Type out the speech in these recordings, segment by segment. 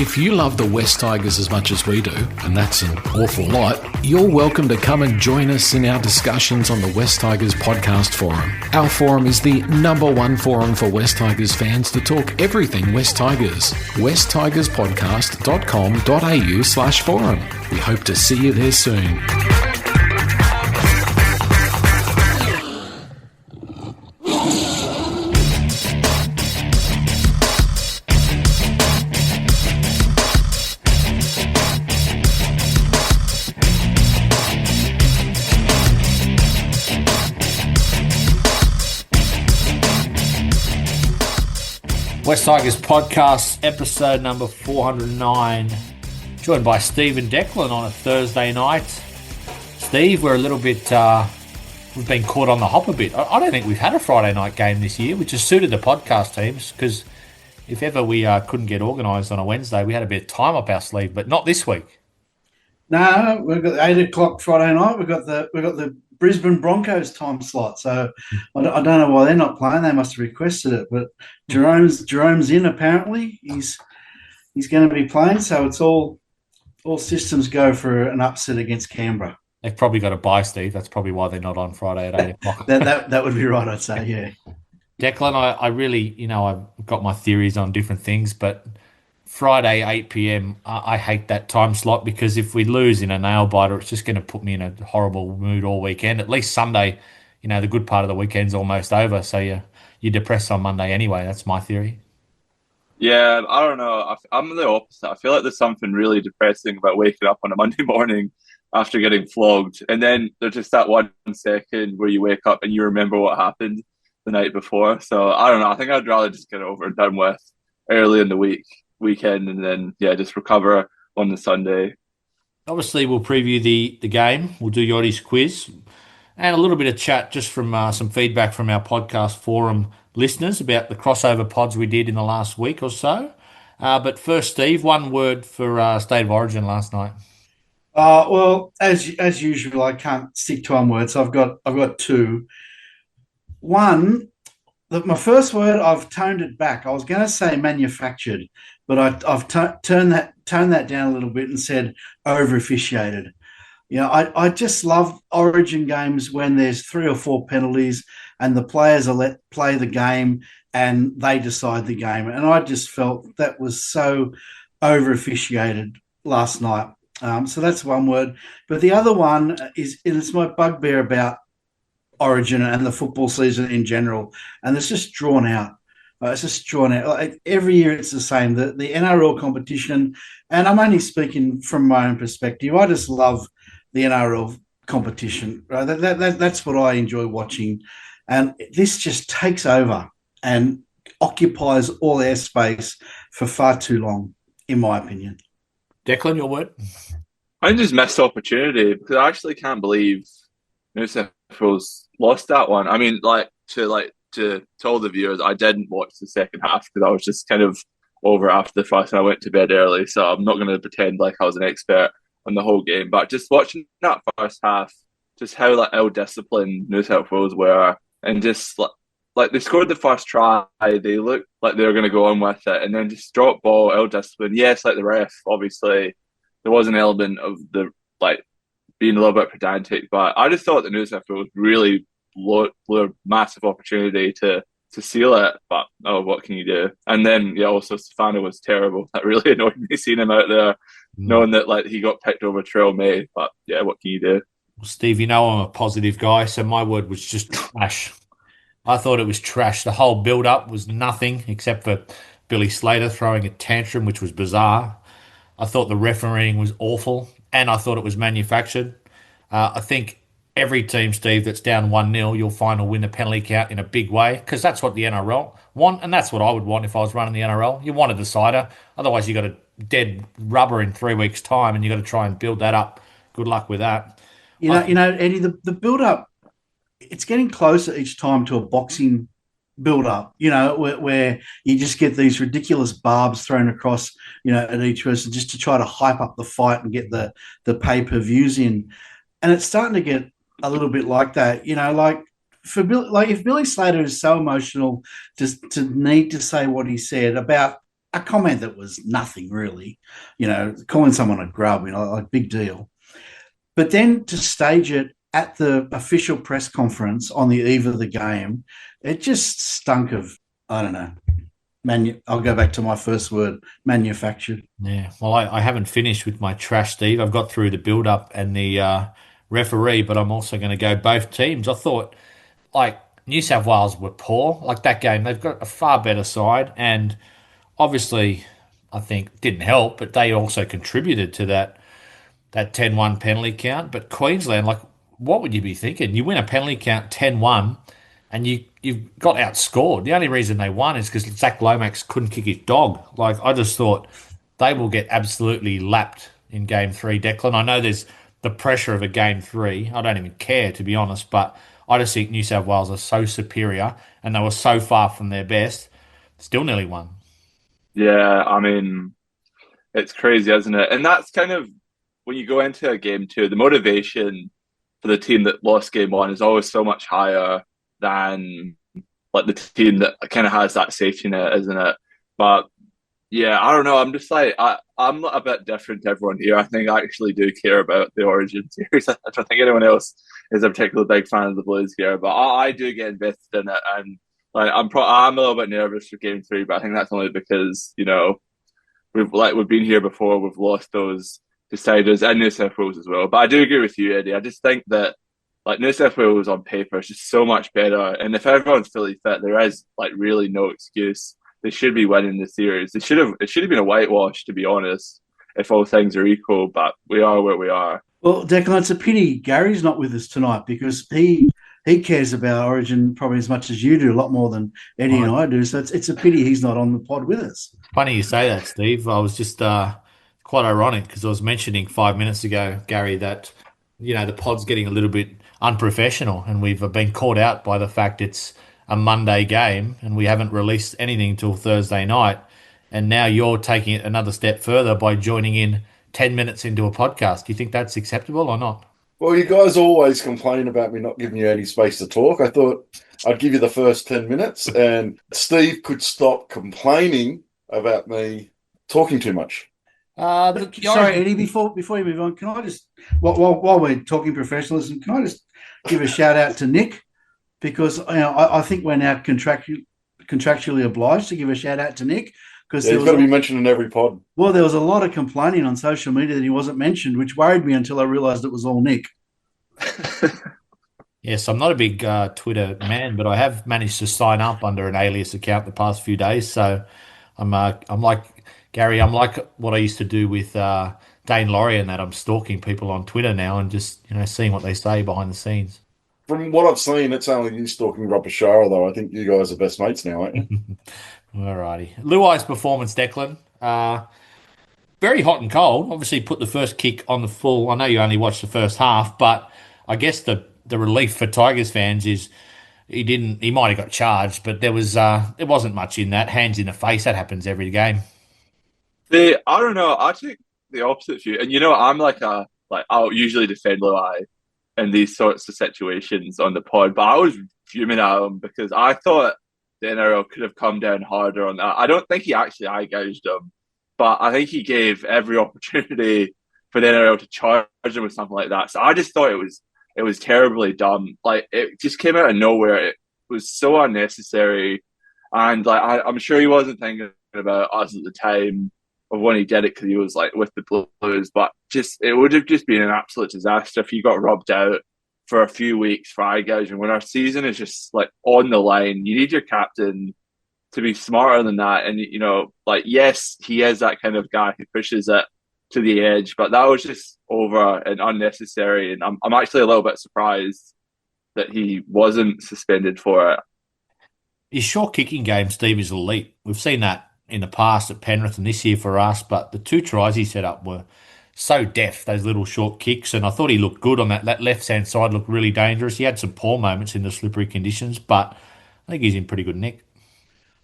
If you love the West Tigers as much as we do, and that's an awful lot, you're welcome to come and join us in our discussions on the West Tigers podcast forum. Our forum is the #1 forum for West Tigers fans to talk everything West Tigers. westtigerspodcast.com.au/forum. We hope to see you there soon. West Tigers podcast, episode number 409. Joined by Steve and Declan on a Thursday night. Steve, we're a little bit, we've been caught on the hop a bit. I don't think we've had a Friday night game this year, which has suited the podcast teams, because if ever we couldn't get organised on a Wednesday, we had a bit of time up our sleeve, but not this week. No, we've got the 8 o'clock Friday night. We've got the Brisbane Broncos time slot. So I don't know why they're not playing. They must have requested it. But Jerome's in apparently. He's going to be playing. So it's all systems go for an upset against Canberra. They've probably got a bye, Steve. That's probably why they're not on Friday at 8 o'clock. that would be right, I'd say, yeah. Declan, I really, I've got my theories on different things, but Friday, 8 p.m, I hate that time slot, because if we lose in a nail-biter, it's just going to put me in a horrible mood all weekend. At least Sunday, the good part of the weekend's almost over, so you're depressed on Monday anyway. That's my theory. Yeah, I don't know. I'm the opposite. I feel like there's something really depressing about waking up on a Monday morning after getting flogged, and then there's just that 1 second where you wake up and you remember what happened the night before. So I don't know. I think I'd rather just get it over and done with early in the weekend, and then just recover on the Sunday. Obviously, we'll preview the game. We'll do Yachty's quiz and a little bit of chat just from some feedback from our podcast forum listeners about the crossover pods we did in the last week or so. But first, Steve, one word for State of Origin last night. Well, as usual, I can't stick to one word, so I've got two. One, my first word, I've toned it back. I was going to say manufactured, but I've toned that down a little bit and said over-officiated. I just love Origin games when there's 3 or 4 penalties and the players are let play the game and they decide the game. And I just felt that was so over-officiated last night. So that's one word. But the other one is, and it's my bugbear about Origin and the football season in general, and it's just drawn out. It's just drawn out. Like, every year it's the same. The NRL competition, and I'm only speaking from my own perspective, I just love the NRL competition. Right? That's what I enjoy watching. And this just takes over and occupies all airspace for far too long, in my opinion. Declan, your word? I just missed opportunity, because I actually can't believe New South Wales lost that one. I mean, to all the viewers, I didn't watch the second half because I was just kind of over after the first, and I went to bed early. So I'm not going to pretend like I was an expert on the whole game. But just watching that first half, just how ill-disciplined New South Wales were, and just like they scored the first try, they looked like they were going to go on with it, and then just drop ball, ill-disciplined. Yes, like the ref, obviously there was an element of the being a little bit pedantic, but I just thought the New South Wales really blew a massive opportunity to seal it. But what can you do? And then also Stefano was terrible. That really annoyed me seeing him out there, knowing that he got picked over Trail May. But what can you do? Well, Steve, I'm a positive guy, so my word was just trash. I thought it was trash. The whole build-up was nothing except for Billy Slater throwing a tantrum, which was bizarre. I thought the refereeing was awful, and I thought it was manufactured. I think every team, Steve, that's down 1-0, you'll find will win the penalty count in a big way, because that's what the NRL want, and that's what I would want if I was running the NRL. You want a decider. Otherwise, you got a dead rubber in 3 weeks' time, and you got to try and build that up. Good luck with that. Eddie, the build-up, it's getting closer each time to a boxing build-up, where you just get these ridiculous barbs thrown across, at each person just to try to hype up the fight and get the pay-per-views in. And it's starting to get a little bit like that, if Billy Slater is so emotional just to need to say what he said about a comment that was nothing really, calling someone a grub, like big deal. But then to stage it at the official press conference on the eve of the game, it just stunk of, I don't know, I'll go back to my first word, manufactured. Yeah, well, I haven't finished with my trash, Steve. I've got through the build-up and the referee, but I'm also going to go both teams. I thought, like, New South Wales were poor. Like, that game, they've got a far better side, and obviously, I think didn't help, but they also contributed to that 10-1 penalty count. But Queensland, like, what would you be thinking? You win a penalty count 10-1 and you've got outscored. The only reason they won is because Zach Lomax couldn't kick his dog. Like, I just thought they will get absolutely lapped in game three, Declan. I know there's the pressure of a game three. I don't even care, to be honest, but I just think New South Wales are so superior and they were so far from their best. Still nearly won. Yeah, I mean, it's crazy, isn't it? And that's kind of when you go into a game two, the motivation for the team that lost game one is always so much higher than like the team that kind of has that safety net, isn't it? But yeah, I don't know. I'm just like I'm not a bit different to everyone here. I think I actually do care about the Origin series. I don't think anyone else is a particularly big fan of the Blues here, but I do get invested in it, and like I'm a little bit nervous for game three, but I think that's only because we've been here before. We've lost those deciders and New South Wales as well. But I do agree with you, Eddie. I just think that like New South Wales on paper is just so much better, and if everyone's fully fit, there is like really no excuse. They should be winning the series. It should have been a whitewash, to be honest, if all things are equal. But we are where we are. Well, Declan, it's a pity Gary's not with us tonight because he cares about Origin probably as much as you do, a lot more than Eddie and I do. So it's a pity he's not on the pod with us. Funny you say that, Steve. I was just quite ironic because I was mentioning 5 minutes ago, Gary, that the pod's getting a little bit unprofessional, and we've been caught out by the fact it's a Monday game and we haven't released anything till Thursday night. And now you're taking it another step further by joining in 10 minutes into a podcast. Do you think that's acceptable or not? Well, you guys always complain about me not giving you any space to talk. I thought I'd give you the first 10 minutes and Steve could stop complaining about me talking too much. Sorry, Eddie, before you move on, can I just, while we're talking professionalism, can I just give a shout out to Nick? Because I think we're now contractually obliged to give a shout out to Nick. Because he's got to be mentioned in every pod. Well, there was a lot of complaining on social media that he wasn't mentioned, which worried me until I realised it was all Nick. Yes, I'm not a big Twitter man, but I have managed to sign up under an alias account the past few days. So I'm like Gary. I'm like what I used to do with Dane Laurie, and that I'm stalking people on Twitter now and just seeing what they say behind the scenes. From what I've seen, it's only you stalking Rob Bashara, though. I think you guys are best mates now, aren't you? Alrighty. Luai's performance, Declan. Very hot and cold. Obviously put the first kick on the full. I know you only watched the first half, but I guess the relief for Tigers fans is he might have got charged, but there wasn't much in that. Hands in the face, that happens every game. I don't know. I take the opposite view. And I'm I'll usually defend Luai in these sorts of situations on the pod, but I was fuming at him because I thought the NRL could have come down harder on that. I don't think he actually eye-gouged him, but I think he gave every opportunity for the NRL to charge him with something like that. So I just thought it was terribly dumb. Like, it just came out of nowhere. It was so unnecessary, and I'm sure he wasn't thinking about us at the time of when he did it because he was like with the Blues, but it would have just been an absolute disaster if he got rubbed out for a few weeks for eye gouging when our season is just like on the line. You need your captain to be smarter than that. And, yes, he is that kind of guy who pushes it to the edge, but that was just over and unnecessary. And I'm actually a little bit surprised that he wasn't suspended for it. His short kicking game, Steve, is elite. We've seen that in the past at Penrith and this year for us, but the two tries he set up were so deft, those little short kicks, and I thought he looked good on that left-hand side, looked really dangerous. He had some poor moments in the slippery conditions, but I think he's in pretty good nick.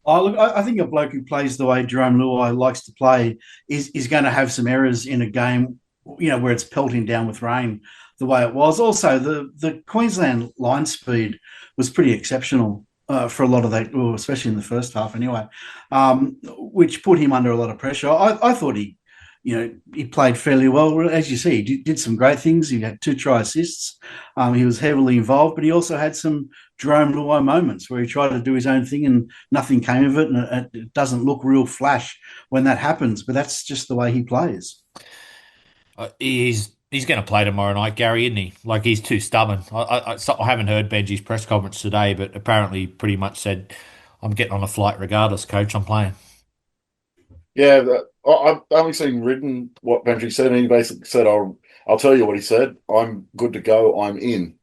I think a bloke who plays the way Jerome Luai likes to play is going to have some errors in a game, where it's pelting down with rain the way it was. Also, the Queensland line speed was pretty exceptional for a lot of that, well, especially in the first half anyway. which put him under a lot of pressure. I thought he played fairly well. As you see, he did some great things. He had 2 try assists. He was heavily involved, but he also had some Jerome Luai moments where he tried to do his own thing and nothing came of it. And it doesn't look real flash when that happens, but that's just the way he plays. He's going to play tomorrow night, Gary, isn't he? Like, he's too stubborn. I haven't heard Benji's press conference today, but apparently pretty much said, I'm getting on a flight regardless, coach. I'm playing. Yeah, I've only seen written what Benji said, and he basically said, I'll tell you what he said. I'm good to go. I'm in.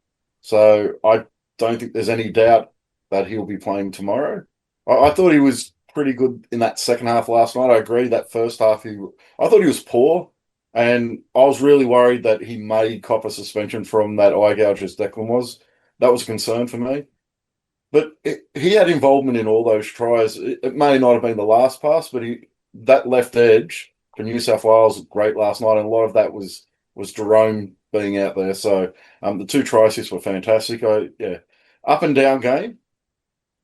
So I don't think there's any doubt that he'll be playing tomorrow. I thought he was pretty good in that second half last night. I agree that first half, I thought he was poor, and I was really worried that he may cop a suspension from that eye gouge as Declan was. That was a concern for me. But he had involvement in all those tries. It may not have been the last pass, but that left edge for New South Wales was great last night, and a lot of that was Jerome being out there. So the 2 try assists were fantastic. Up and down game,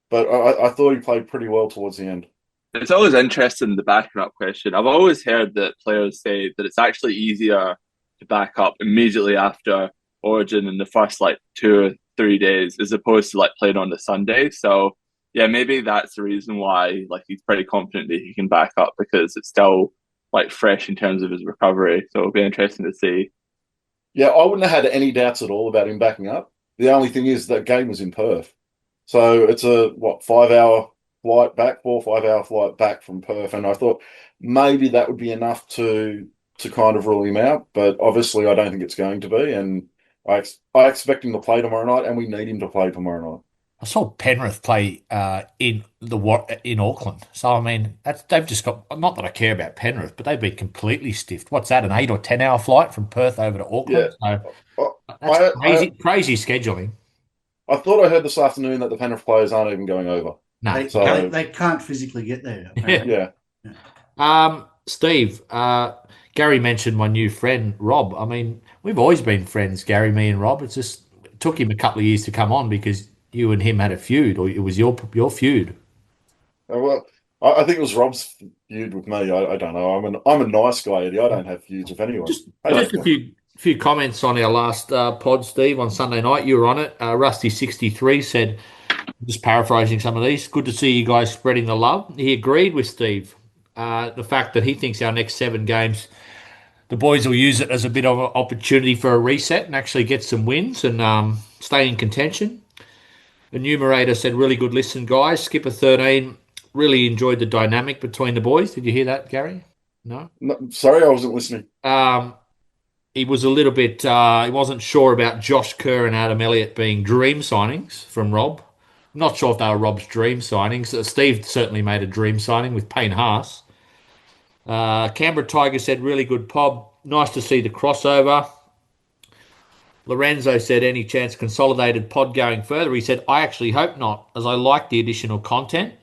but I thought he played pretty well towards the end. It's always interesting, the backing up question. I've always heard that players say that it's actually easier to back up immediately after Origin in the first 2 or 3 days as opposed to playing on the Sunday. So yeah, maybe that's the reason why he's pretty confident that he can back up, because it's still fresh in terms of his recovery. So it'll be interesting to see. Yeah, I wouldn't have had any doubts at all about him backing up. The only thing is that game was in Perth. So it's a 5-hour flight back, 4 or 5 hour flight back from Perth. And I thought maybe that would be enough to kind of rule him out. But obviously I don't think it's going to be. And I expect him to play tomorrow night, and we need him to play tomorrow night. I saw Penrith play in Auckland. So, I mean, they've just got, not that I care about Penrith, but they've been completely stiffed. What's that, an 8 or 10 hour flight from Perth over to Auckland? Yeah. So that's crazy scheduling. I thought I heard this afternoon that the Penrith players aren't even going over. No. They can't physically get there. Yeah. Steve, Gary mentioned my new friend, Rob. I mean, we've always been friends, Gary, me and Rob. It took him a couple of years to come on because you and him had a feud, or it was your feud. Well, I think it was Rob's feud with me. I don't know. I'm a nice guy, Eddie. I don't have feuds with anyone. Just a few comments on our last pod, Steve, on Sunday night. You were on it. Rusty63 said, just paraphrasing some of these, good to see you guys spreading the love. He agreed with Steve. The fact that he thinks our next 7 games, the boys will use it as a bit of an opportunity for a reset and actually get some wins and stay in contention. The numerator said, really good listen, guys. Skipper 13 really enjoyed the dynamic between the boys. Did you hear that, Gary? No, sorry, I wasn't listening. He was a little bit, he wasn't sure about Josh Kerr and Adam Elliott being dream signings from Rob. I'm not sure if they were Rob's dream signings. Steve certainly made a dream signing with Payne Haas. Canberra Tiger said, really good pod. Nice to see the crossover. Lorenzo said, any chance consolidated pod going further? He said, I actually hope not, as I like the additional content.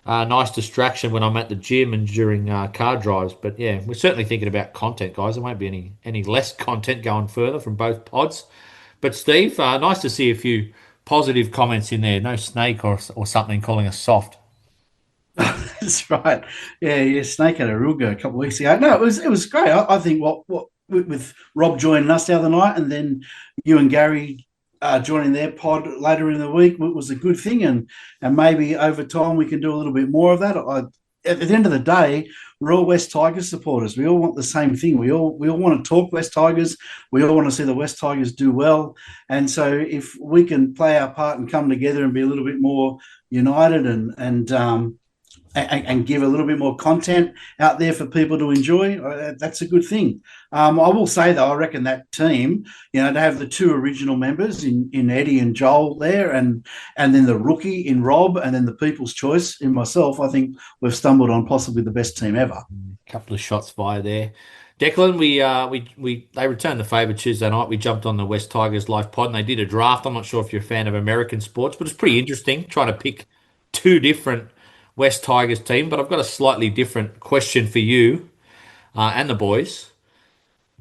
Nice distraction when I'm at the gym and during car drives. But yeah, we're certainly thinking about content, guys. There won't be any less content going further from both pods. But Steve, nice to see a few positive comments in there. No snake or something calling us soft. That's right. Yeah. Snake had a real go a couple of weeks ago. No, it was great. I think what with Rob joining us the other night, and then you and Gary joining their pod later in the week was a good thing, and maybe over time we can do a little bit more of that. At the end of the day, we're all West Tigers supporters. We all want the same thing. We all want to talk West Tigers. We all want to see the West Tigers do well. And so if we can play our part and come together and be a little bit more united and give a little bit more content out there for people to enjoy, that's a good thing. I will say, though, I reckon that team, to have the 2 original members in Eddie and Joel there, and then the rookie in Rob, and then the people's choice in myself, I think we've stumbled on possibly the best team ever. A couple of shots fired there. Declan, they returned the favour Tuesday night. We jumped on the West Tigers live pod and they did a draft. I'm not sure if you're a fan of American sports, but it's pretty interesting trying to pick 2 different West Tigers team. But I've got a slightly different question for you and the boys.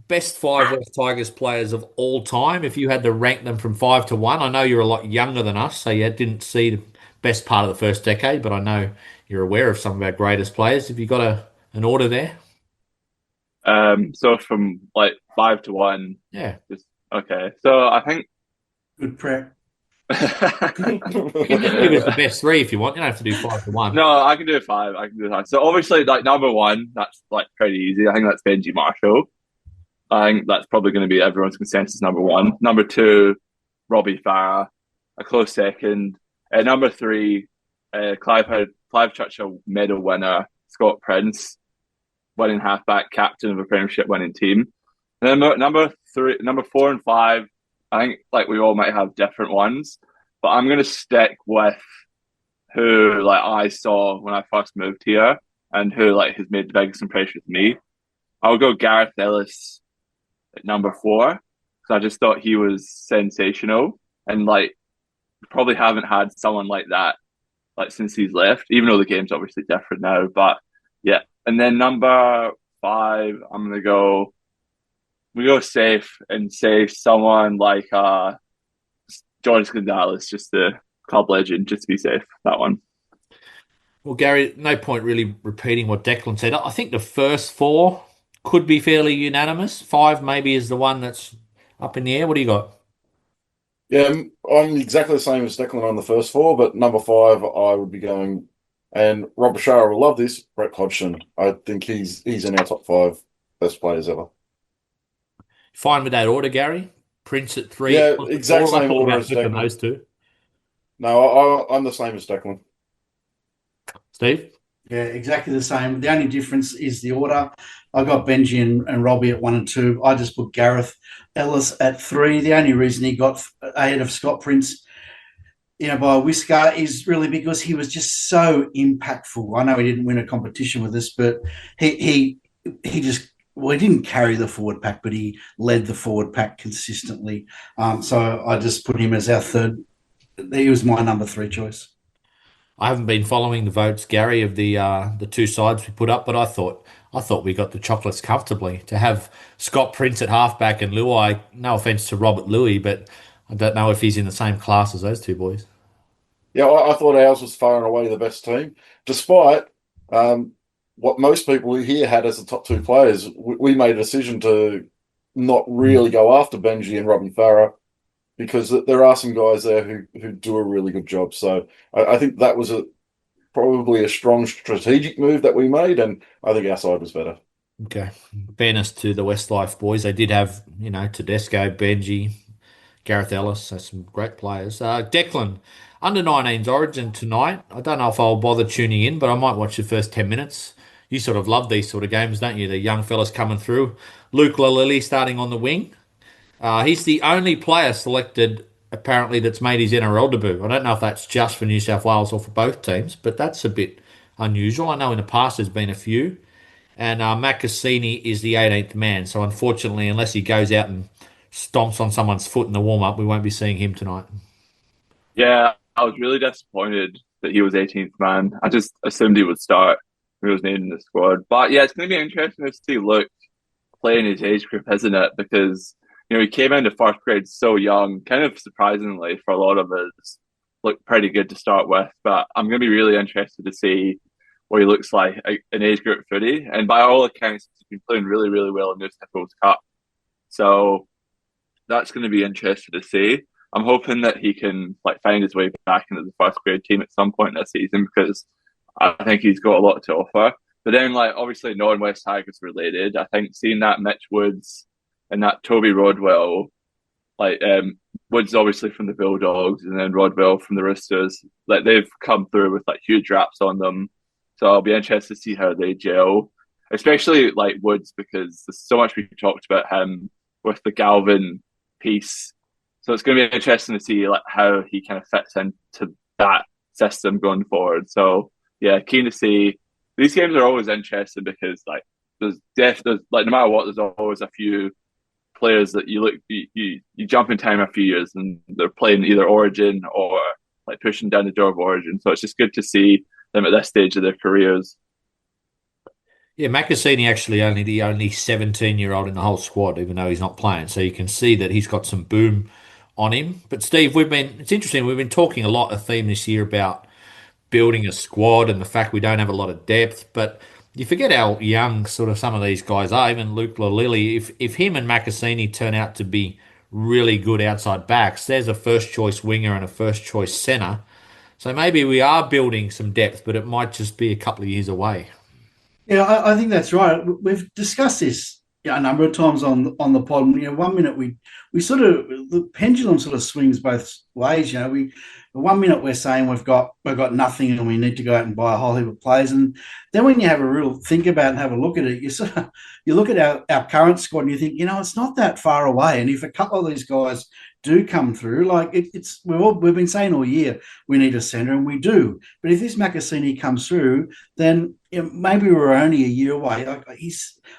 Best 5 West Tigers players of all time, if you had to rank them from 5 to 1. I know you're a lot younger than us, so you didn't see the best part of the first decade, but I know you're aware of some of our greatest players. Have you got an order there? So from like 5 to 1, Yeah. just okay. So I think Good prep. You can just give us the best three if you want. You don't have to do 5 to 1. no, I can do 5. I can do 5. So obviously, like number 1, that's like pretty easy. I think that's Benji Marshall. I think that's probably going to be everyone's consensus number 1. Number 2, Robbie Farah, a close second. Number 3, Clive Churchill medal winner, Scott Prince, winning halfback, captain of a premiership winning team. And then number 4 and 5, I think like we all might have different ones, but I'm going to stick with who like I saw when I first moved here and who like has made the biggest impression with me. I'll go Gareth Ellis at number 4 because I just thought he was sensational and like probably haven't had someone like that like since he's left, even though the game's obviously different now. But yeah, and then number 5, we go safe and say someone like George Gonzalez, just the club legend, just to be safe. That one. Well, Gary, no point really repeating what Declan said. I think the first 4 could be fairly unanimous. 5 maybe is the one that's up in the air. What do you got? Yeah, I'm exactly the same as Declan on the first 4, but number 5, I would be going, and Rob Bashara will love this, Brett Hodgson. I think he's in our top 5 best players ever. Fine with that order, Gary? Prince at 3. Yeah, exact same order as Declan. Declan. Those two. No, I'm the same as Declan. Steve? Yeah, exactly the same. The only difference is the order. I got Benji and Robbie at 1 and 2. I just put Gareth Ellis at 3. The only reason he got ahead of Scott Prince, by a whisker, is really because he was just so impactful. I know he didn't win a competition with us, but he just he didn't carry the forward pack, but he led the forward pack consistently. So I just put him as our third. He was my number 3 choice. I haven't been following the votes, Gary, of the two sides we put up, but I thought we got the chocolates comfortably. To have Scott Prince at halfback and Luai, no offence to Robert Louis, but I don't know if he's in the same class as those two boys. Yeah, I thought ours was far and away the best team, despite what most people here had as the top 2 players. We made a decision to not really go after Benji and Robbie Farah because there are some guys there who do a really good job. So I think that was probably a strong strategic move that we made, and I think our side was better. Okay. Fairness to the Westlife boys, they did have, Tedesco, Benji, Gareth Ellis, so some great players. Declan, under 19's Origin tonight. I don't know if I'll bother tuning in, but I might watch the first 10 minutes. You sort of love these sort of games, don't you? The young fellas coming through. Luke Lalili starting on the wing. He's the only player selected, apparently, that's made his NRL debut. I don't know if that's just for New South Wales or for both teams, but that's a bit unusual. I know in the past there's been a few. And Matt Cassini is the 18th man. So unfortunately, unless he goes out and stomps on someone's foot in the warm-up, we won't be seeing him tonight. Yeah, I was really disappointed that he was 18th man. I just assumed he would start when he was named in the squad. But yeah, it's going to be interesting to see Luke play in his age group, isn't it? Because he came into first grade so young, kind of surprisingly for a lot of us, looked pretty good to start with. But I'm going to be really interested to see what he looks like in age group footy. And by all accounts, he's been playing really, really well in New South Wales Cup. So that's going to be interesting to see. I'm hoping that he can find his way back into the first grade team at some point this season because I think he's got a lot to offer. But then, obviously, non-West Tigers related, I think seeing that Mitch Woods and that Toby Rodwell, Woods obviously from the Bulldogs and then Rodwell from the Roosters, they've come through with huge raps on them. So I'll be interested to see how they gel, especially Woods because there's so much we talked about him with the Galvin piece. So it's going to be interesting to see how he kind of fits into that system going forward. So yeah, keen to see. These games are always interesting because there's no matter what, there's always a few players that you jump in time a few years and they're playing either Origin or pushing down the door of Origin. So it's just good to see them at this stage of their careers. Yeah, Macassini actually the only 17-year-old in the whole squad, even though he's not playing. So you can see that he's got some boom on him. But Steve, it's interesting. We've been talking a lot, a theme this year about building a squad and the fact we don't have a lot of depth, but you forget how young sort of some of these guys are. Even Luke Lilly, if him and Macassini turn out to be really good outside backs, there's a first choice winger and a first choice centre. So maybe we are building some depth, but it might just be a couple of years away. Yeah, I think that's right. We've discussed this a number of times on the pod. You know, 1 minute we sort of the pendulum sort of swings both ways. You know, 1 minute we're saying we've got nothing and we need to go out and buy a whole heap of players, and then when you have a real think about it and have a look at it, you look at our current squad and you think, it's not that far away. And if a couple of these guys do come through, like we've been saying all year we need a centre, and we do. But if this Macassini comes through, then maybe we're only a year away.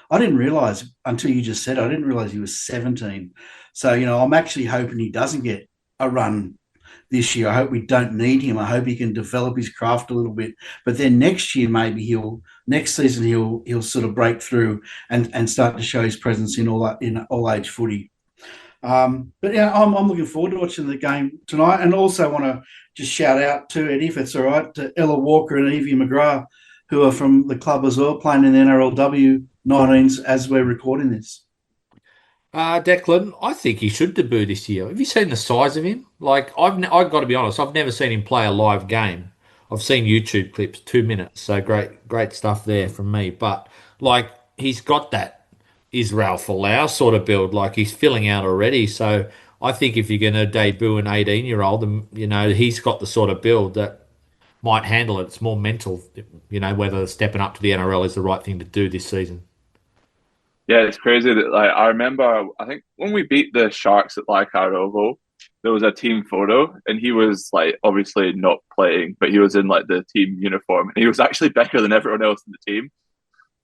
I didn't realise until you just said it, I didn't realise he was 17. So I'm actually hoping he doesn't get a run this year. I hope we don't need him. I hope he can develop his craft a little bit. But then next year, maybe next season he'll sort of break through and start to show his presence in all age footy. But yeah, I'm looking forward to watching the game tonight, and also want to just shout out to Eddie, if it's all right, to Ella Walker and Evie McGrath, who are from the club as well, playing in the NRLW 19s as we're recording this. Declan, I think he should debut this year. Have you seen the size of him? Like, I've got to be honest, I've never seen him play a live game. I've seen YouTube clips, 2 minutes, so great stuff there from me. But like, he's got that Israel Folau sort of build, like he's filling out already. So I think if you're going to debut an 18-year-old, he's got the sort of build that might handle it. It's more mental, whether stepping up to the NRL is the right thing to do this season. Yeah, it's crazy that I remember, I think when we beat the Sharks at Leichhardt Oval, there was a team photo and he was obviously not playing, but he was in the team uniform and he was actually bigger than everyone else in the team.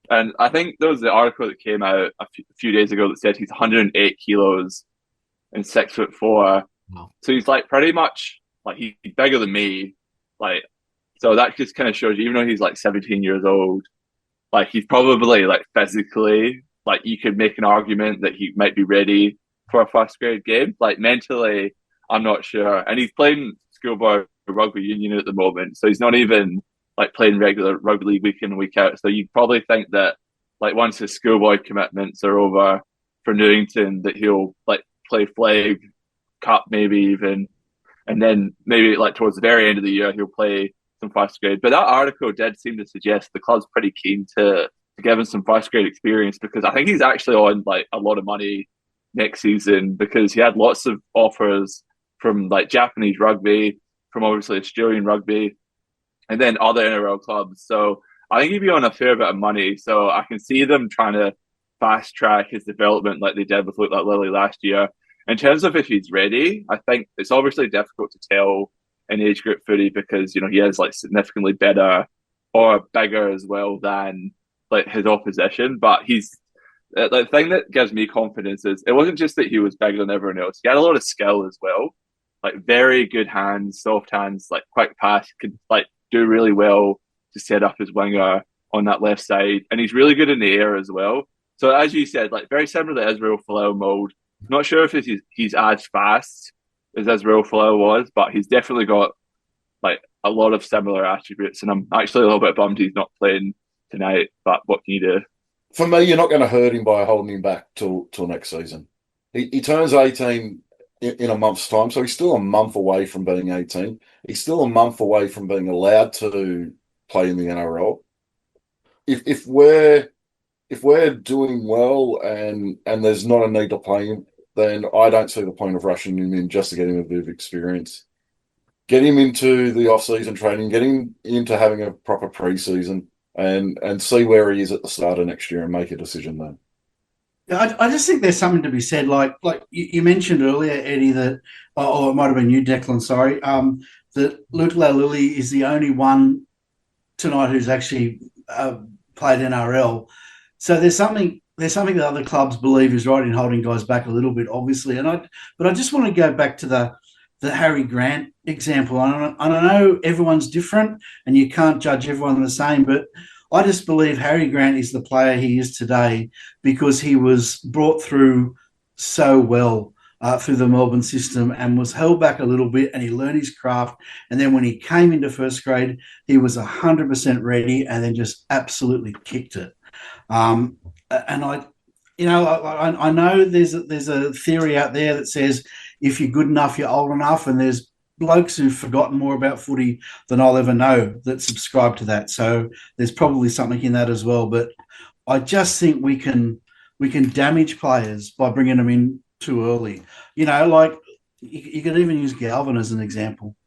And I think there was the article that came out a few days ago that said he's 108 kilos and 6'4". Wow. So he's pretty much he's bigger than me. So that just kind of shows you, even though he's 17 years old, he's probably physically, you could make an argument that he might be ready for a first grade game. Mentally, I'm not sure. And he's playing schoolboy rugby union at the moment. So he's not even playing regular rugby league week in and week out. So you'd probably think that once his schoolboy commitments are over for Newington, that he'll play flag cup maybe even. And then maybe towards the very end of the year, he'll play some first grade. But that article did seem to suggest the club's pretty keen to give him some first grade experience, because I think he's actually on a lot of money next season, because he had lots of offers from Japanese rugby, from obviously Australian rugby, and then other NRL clubs. So I think he'd be on a fair bit of money. So I can see them trying to fast track his development like they did with Luke Lilly last year. In terms of if he's ready, I think it's obviously difficult to tell in age group footy, because he is significantly better or bigger as well than his opposition. But he's the thing that gives me confidence is it wasn't just that he was bigger than everyone else. He had a lot of skill as well, very good hands, soft hands, quick pass, could do really well to set up his winger on that left side, and he's really good in the air as well. So as you said, very similar to Israel Folau mold. Not sure if he's as fast as Israel Folau was, but he's definitely got a lot of similar attributes, and I'm actually a little bit bummed he's not playing tonight, but what can you do? For me, you're not going to hurt him by holding him back till next season. He turns 18 in a month's time, so he's still a month away from being 18. He's still a month away from being allowed to play in the NRL. If we're doing well and there's not a need to play him, then I don't see the point of rushing him in just to get him a bit of experience. Get him into the off-season training, get him into having a proper pre-season, and see where he is at the start of next year and make a decision then. I just think there's something to be said. Like you mentioned earlier, Eddie, that, or it might have been you, Declan, sorry, that Luke Lilly is the only one tonight who's actually played NRL. So there's something that other clubs believe is right in holding guys back a little bit, obviously. But I just want to go back to the Harry Grant example. I know everyone's different and you can't judge everyone the same, but I just believe Harry Grant is the player he is today because he was brought through so well through the Melbourne system and was held back a little bit, and he learned his craft. And then when he came into first grade, he was 100% ready, and then just absolutely kicked it. And I know there's a theory out there that says if you're good enough, you're old enough, and there's blokes who've forgotten more about footy than I'll ever know that subscribe to that. So there's probably something in that as well. But I just think we can damage players by bringing them in too early. Like you could even use Galvin as an example.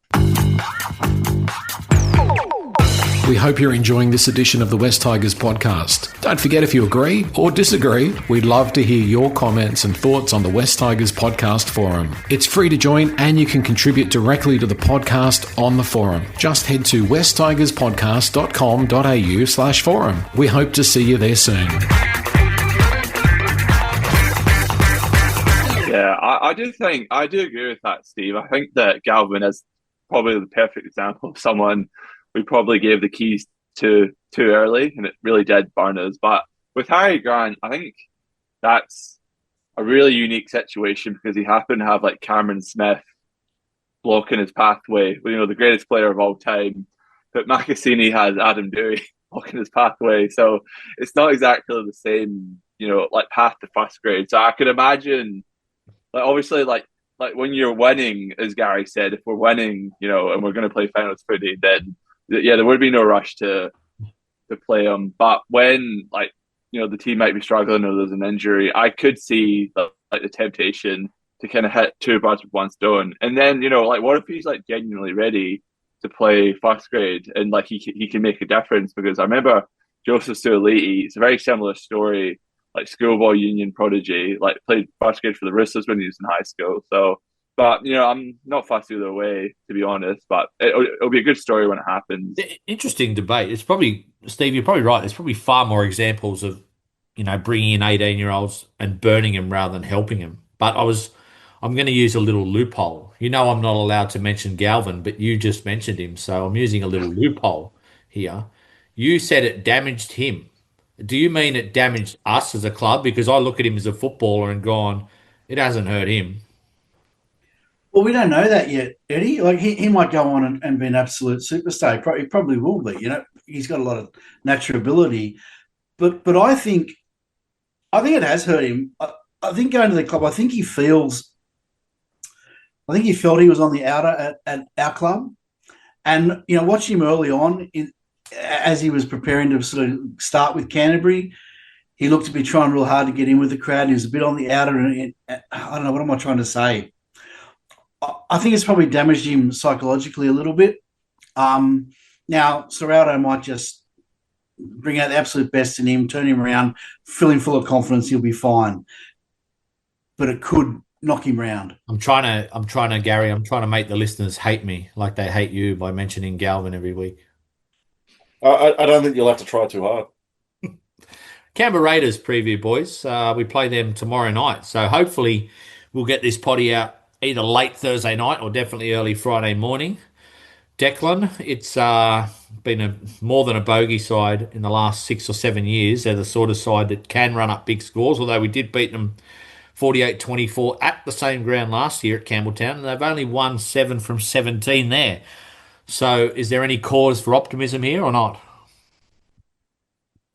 We hope you're enjoying this edition of the West Tigers podcast. Don't forget, if you agree or disagree, we'd love to hear your comments and thoughts on the West Tigers podcast forum. It's free to join and you can contribute directly to the podcast on the forum. Just head to westtigerspodcast.com.au/forum. We hope to see you there soon. Yeah, I do agree with that, Steve. I think that Galvin is probably the perfect example of someone we probably gave the keys to too early, and it really did burn us. But with Harry Grant, I think that's a really unique situation because he happened to have like Cameron Smith blocking his pathway, the greatest player of all time. But Macassini has Adam Dewey blocking his pathway, so it's not exactly the same, like path to first grade. So I could imagine, like obviously, like when you're winning, as Gary said, if we're winning, and we're going to play finals footy, then there would be no rush to play him. But when the team might be struggling or there's an injury, I could see the temptation to kind of hit two birds with one stone. And then what if he's genuinely ready to play first grade and he can make a difference? Because I remember Joseph Suoliti. It's a very similar story. Schoolboy union prodigy, played first grade for the Roosters when he was in high school. So. But, I'm not fussed either way, to be honest. But it'll be a good story when it happens. Interesting debate. It's probably, Steve, you're probably right. There's probably far more examples of, bringing in 18-year-olds and burning them rather than helping them. But I'm going to use a little loophole. I'm not allowed to mention Galvin, but you just mentioned him. So I'm using a little loophole here. You said it damaged him. Do you mean it damaged us as a club? Because I look at him as a footballer and gone, it hasn't hurt him. Well, we don't know that yet, Eddie. He might go on and be an absolute superstar. He probably will be. He's got a lot of natural ability, but I think it has hurt him. I think going to the club, I think he felt he was on the outer at our club, and watching him early on as he was preparing to sort of start with Canterbury, he looked to be trying real hard to get in with the crowd. He was a bit on the outer, and I don't know, what am I trying to say? I think it's probably damaged him psychologically a little bit. Now, Serraldo might just bring out the absolute best in him, turn him around, fill him full of confidence, he'll be fine. But it could knock him round. I'm trying to make the listeners hate me like they hate you by mentioning Galvin every week. I don't think you'll have to try too hard. Canberra Raiders preview, boys. We play them tomorrow night. So hopefully we'll get this potty out either late Thursday night or definitely early Friday morning. Declan, it's been more than a bogey side in the last 6 or 7 years. They're the sort of side that can run up big scores, although we did beat them 48-24 at the same ground last year at Campbelltown, and they've only won 7 from 17 there. So is there any cause for optimism here or not?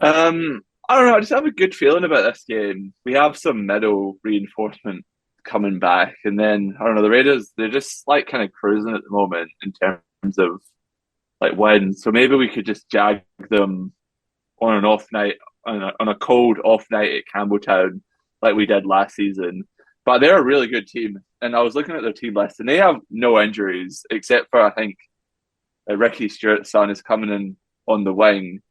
I don't know. I just have a good feeling about this game. We have some middle reinforcement coming back, and then I don't know, the Raiders, they're just kind of cruising at the moment in terms of wins. So maybe we could just jag them on an off night, on a cold off night at Campbelltown like we did last season. But they're a really good team, and I was looking at their team list and they have no injuries except for, I think, Ricky Stewart's son is coming in on the wing.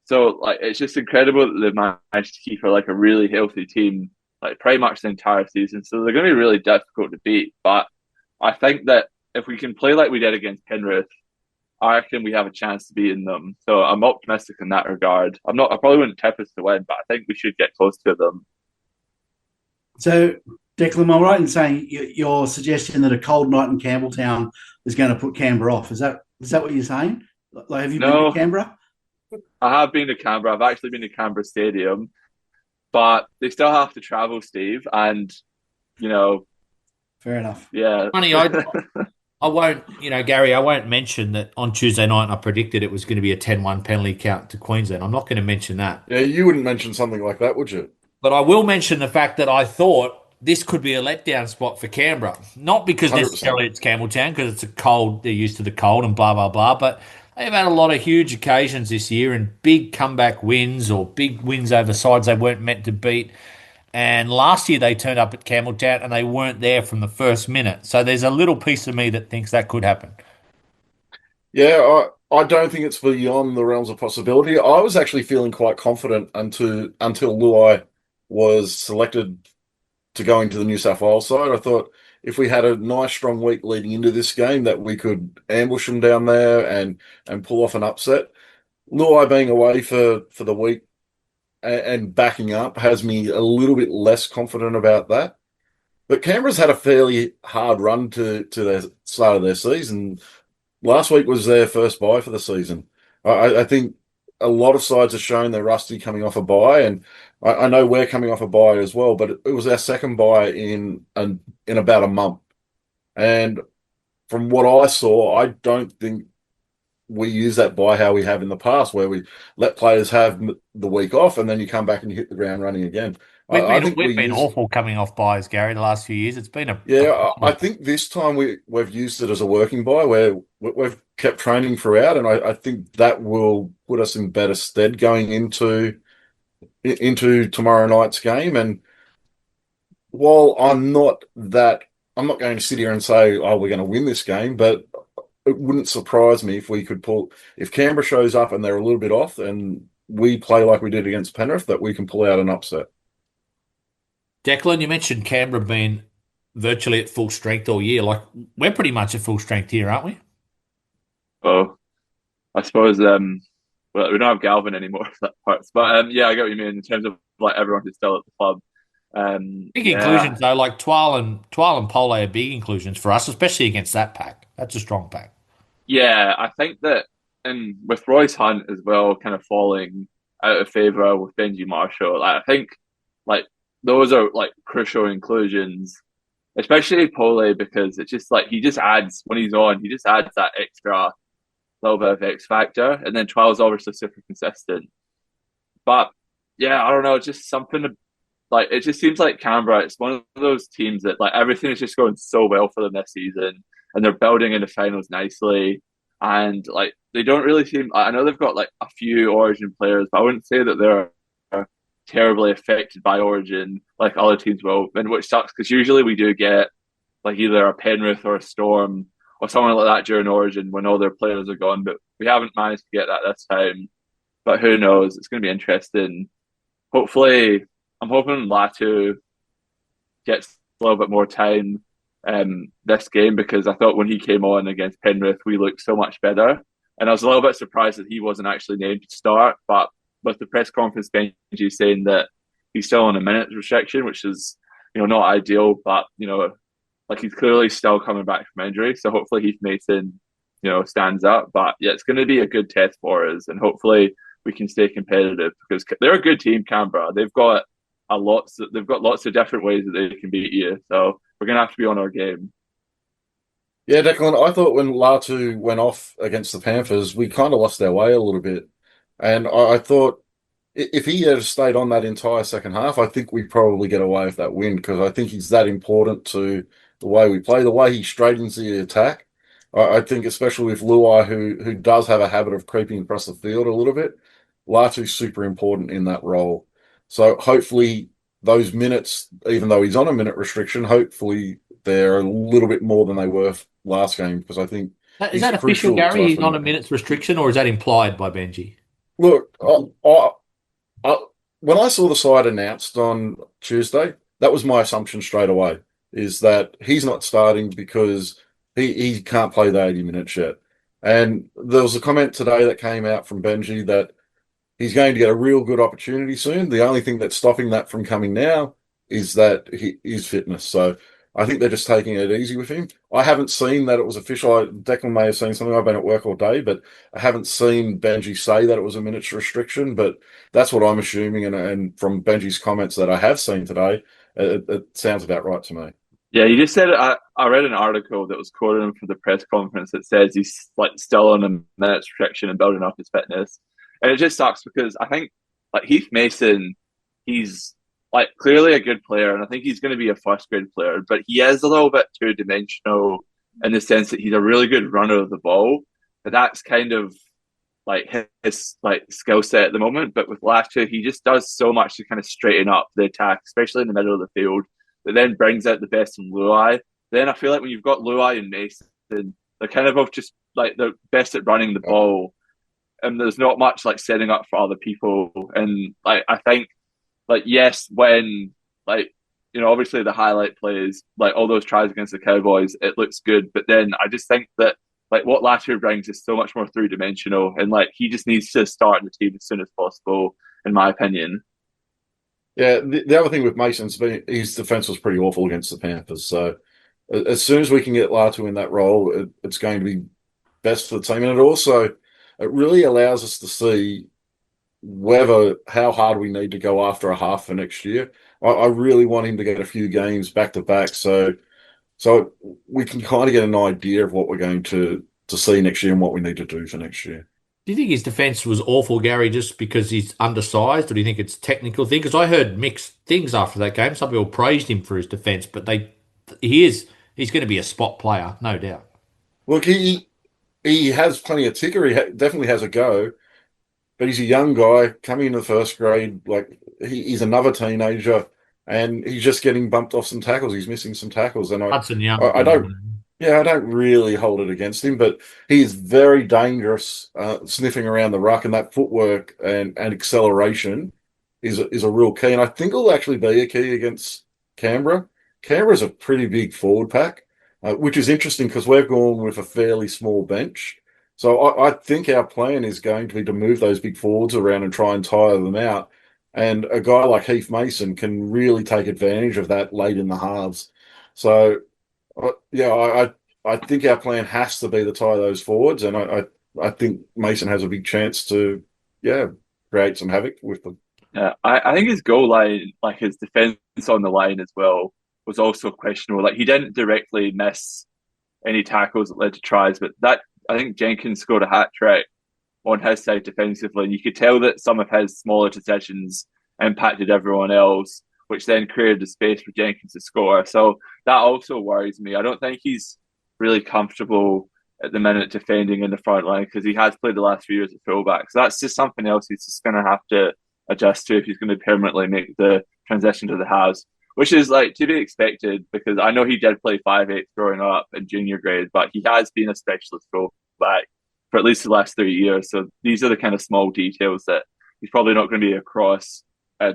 So it's just incredible that they've managed to keep a really healthy team pretty much the entire season. So they're going to be really difficult to beat. But I think that if we can play like we did against Penrith, I reckon we have a chance to beating them. So I'm optimistic in that regard. I probably wouldn't tip us to win, but I think we should get close to them. So, Declan, am I right in saying you're suggesting that a cold night in Campbelltown is going to put Canberra off? Is that what you're saying? Have you been to Canberra? I have been to Canberra. I've actually been to Canberra Stadium. But they still have to travel, Steve. And, Fair enough. Yeah. Funny, I won't, Gary, I won't mention that on Tuesday night I predicted it was going to be a 10-1 penalty count to Queensland. I'm not going to mention that. Yeah, you wouldn't mention something like that, would you? But I will mention the fact that I thought this could be a letdown spot for Canberra. Not because 100%. necessarily it's Campbelltown, because it's a cold, they're used to the cold and blah, blah, blah. But they've had a lot of huge occasions this year and big comeback wins or big wins over sides they weren't meant to beat. And last year they turned up at Campbelltown and they weren't there from the first minute. So there's a little piece of me that thinks that could happen. Yeah, I don't think it's beyond the realms of possibility. I was actually feeling quite confident until Luai was selected to go into the New South Wales side. I thought if we had a nice strong week leading into this game that we could ambush them down there and pull off an upset. Luai being away for the week and backing up has me a little bit less confident about that. But Canberra's had a fairly hard run to their start of their season. Last week was their first bye for the season. I think a lot of sides have shown they're rusty coming off a bye, and I know we're coming off a bye as well, but it was our second bye in about a month. And from what I saw, I don't think we use that bye how we have in the past, where we let players have the week off and then you come back and you hit the ground running again. We've been awful coming off buys, Gary, the last few years. It's been I think this time we've used it as a working buy where we've kept training throughout, and I think that will put us in better stead going into tomorrow night's game. And while I'm not going to sit here and say, oh, we're going to win this game, but it wouldn't surprise me if Canberra shows up and they're a little bit off and we play like we did against Penrith, that we can pull out an upset. Declan, you mentioned Canberra being virtually at full strength all year. Like, we're pretty much at full strength here, aren't we? Oh, I suppose we don't have Galvin anymore for that part. But yeah, I get what you mean in terms of like everyone who's still at the club. Big inclusions though, like Twal and Pole are big inclusions for us, especially against that pack. That's a strong pack. Yeah, I think that, and with Royce Hunt as well, kind of falling out of favour with Benji Marshall, I think like those are like crucial inclusions, especially Pole, because it's just like he just adds when he's on, he just adds that extra little bit of X factor, and then Twelve's obviously super consistent. But yeah, I don't know, just something like it just seems like Canberra. It's one of those teams that like everything is just going so well for them this season, and they're building in the finals nicely. And like they don't really seem. I know they've got like a few Origin players, but I wouldn't say that they're terribly affected by Origin like other teams will. And which sucks because usually we do get like either a Penrith or a Storm or someone like that during Origin when all their players are gone, but we haven't managed to get that this time. But who knows? It's going to be interesting. Hopefully, I'm hoping Latu gets a little bit more time this game, because I thought when he came on against Penrith, we looked so much better. And I was a little bit surprised that he wasn't actually named to start. But with the press conference, Benji saying that he's still on a minutes restriction, which is, not ideal, but, like he's clearly still coming back from injury. So hopefully Heath Mason, stands up. But yeah, it's going to be a good test for us. And hopefully we can stay competitive, because they're a good team, Canberra. They've got lots of different ways that they can beat you. So we're going to have to be on our game. Yeah, Declan, I thought when Latu went off against the Panthers, we kind of lost our way a little bit. And I thought if he had stayed on that entire second half, I think we'd probably get away with that win, because I think he's that important to the way we play, the way he straightens the attack. I think especially with Luai, who does have a habit of creeping across the field a little bit, Latu's super important in that role. So hopefully those minutes, even though he's on a minute restriction, hopefully they're a little bit more than they were last game, because I think is that official, Gary? He's on a minutes restriction, or is that implied by Benji? Look, when I saw the side announced on Tuesday, that was my assumption straight away, is that he's not starting because he can't play the 80 minutes yet. And there was a comment today that came out from Benji that he's going to get a real good opportunity soon. The only thing that's stopping that from coming now is that his fitness. So I think they're just taking it easy with him. I haven't seen that it was official. Declan may have seen something. I've been at work all day, but I haven't seen Benji say that it was a minutes restriction. But that's what I'm assuming. And from Benji's comments that I have seen today, it sounds about right to me. Yeah, you just said it. I read an article that was quoting him for the press conference that says he's like still on a minutes restriction and building up his fitness, and it just sucks because I think like Heath Mason, he's like clearly a good player, and I think he's going to be a first grade player, but he is a little bit two dimensional in the sense that he's a really good runner of the ball, but that's kind of like his like skill set at the moment. But with last year, he just does so much to kind of straighten up the attack, especially in the middle of the field. That then brings out the best in Luai. Then I feel like when you've got Luai and Mason, they're kind of both just like the best at running the ball, and there's not much like setting up for other people. And like I think like yes, when like obviously the highlight plays like all those tries against the Cowboys, it looks good. But then I just think that like what Latimer brings is so much more three dimensional, and like he just needs to start in the team as soon as possible, in my opinion. Yeah, the other thing with Mason's been his defense was pretty awful against the Panthers. So as soon as we can get Latu in that role, it's going to be best for the team, and it really allows us to see whether how hard we need to go after a half for next year. I really want him to get a few games back to back, so we can kind of get an idea of what we're going to see next year and what we need to do for next year. Do you think his defense was awful, Gary, just because he's undersized, or do you think it's a technical thing? Because I heard mixed things after that game. Some people praised him for his defense, but he's going to be a spot player, no doubt. Look, he has plenty of ticker. Definitely has a go, but he's a young guy coming into the first grade. Like he's another teenager, and he's just getting bumped off some tackles. He's missing some tackles, and Hudson Young. I don't. Yeah, I don't really hold it against him, but he is very dangerous, sniffing around the ruck, and that footwork and acceleration is a real key. And I think it'll actually be a key against Canberra. Canberra's a pretty big forward pack, which is interesting because we've gone with a fairly small bench. So I think our plan is going to be to move those big forwards around and try and tire them out. And a guy like Heath Mason can really take advantage of that late in the halves. So yeah, I think our plan has to be to tie those forwards, and I think Mason has a big chance to create some havoc with them. Yeah, I think his goal line, like his defense on the line as well, was also questionable. Like he didn't directly miss any tackles that led to tries, but that I think Jenkins scored a hat trick on his side defensively, and you could tell that some of his smaller decisions impacted everyone else, which then created the space for Jenkins to score. So that also worries me. I don't think he's really comfortable at the minute defending in the front line because he has played the last few years at fullback. So that's just something else he's just going to have to adjust to if he's going to permanently make the transition to the halves, which is like to be expected because I know he did play 5'8" growing up in junior grade, but he has been a specialist fullback for at least the last 3 years. So these are the kind of small details that he's probably not going to be across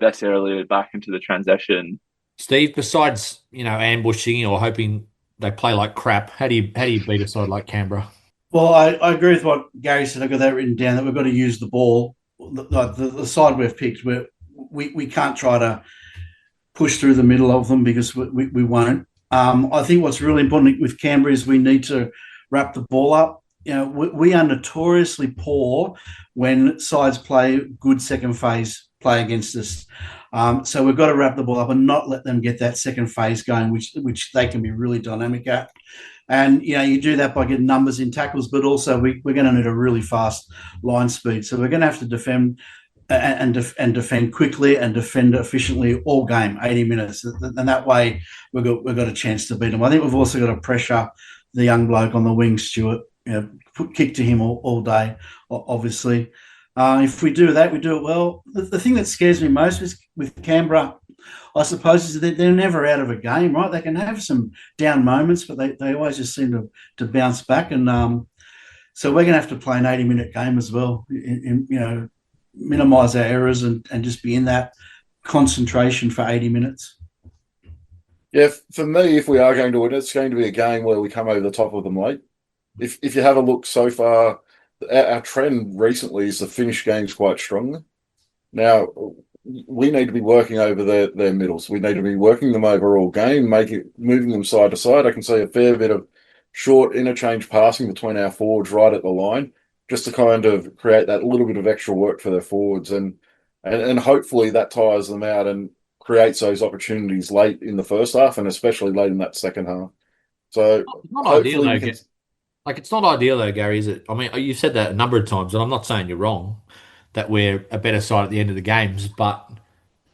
this early back into the transition. Steve, besides ambushing or hoping they play like crap, how do you beat a side like Canberra? Well, I agree with what Gary said. I've got that written down that we've got to use the ball. The side we've picked, we can't try to push through the middle of them because we won't. I think what's really important with Canberra is we need to wrap the ball up. We are notoriously poor when sides play good second phase play against us. So we've got to wrap the ball up and not let them get that second phase going, which they can be really dynamic at. And, you do that by getting numbers in tackles, but also we're going to need a really fast line speed. So we're going to have to defend and defend quickly and defend efficiently all game, 80 minutes. And that way we've got a chance to beat them. I think we've also got to pressure the young bloke on the wing, Stewart, kick to him all day, obviously. If we do that, we do it well. The thing that scares me most is with Canberra, I suppose, is that they're never out of a game, right? They can have some down moments, but they always just seem to bounce back. And so we're going to have to play an 80-minute game as well, minimise our errors and just be in that concentration for 80 minutes. Yeah, for me, if we are going to win, it's going to be a game where we come over the top of them late. If you have a look so far, our trend recently is to finish games quite strongly. Now, we need to be working over their middles. We need to be working them over all game, moving them side to side. I can see a fair bit of short interchange passing between our forwards right at the line, just to kind of create that little bit of extra work for their forwards. And hopefully that tires them out. And creates those opportunities late in the first half and especially late in that second half. So It's not ideal, hopefully though. we can. Like, it's not ideal, though, Gary, is it? I mean, you've said that a number of times, and I'm not saying you're wrong, that we're a better side at the end of the games, but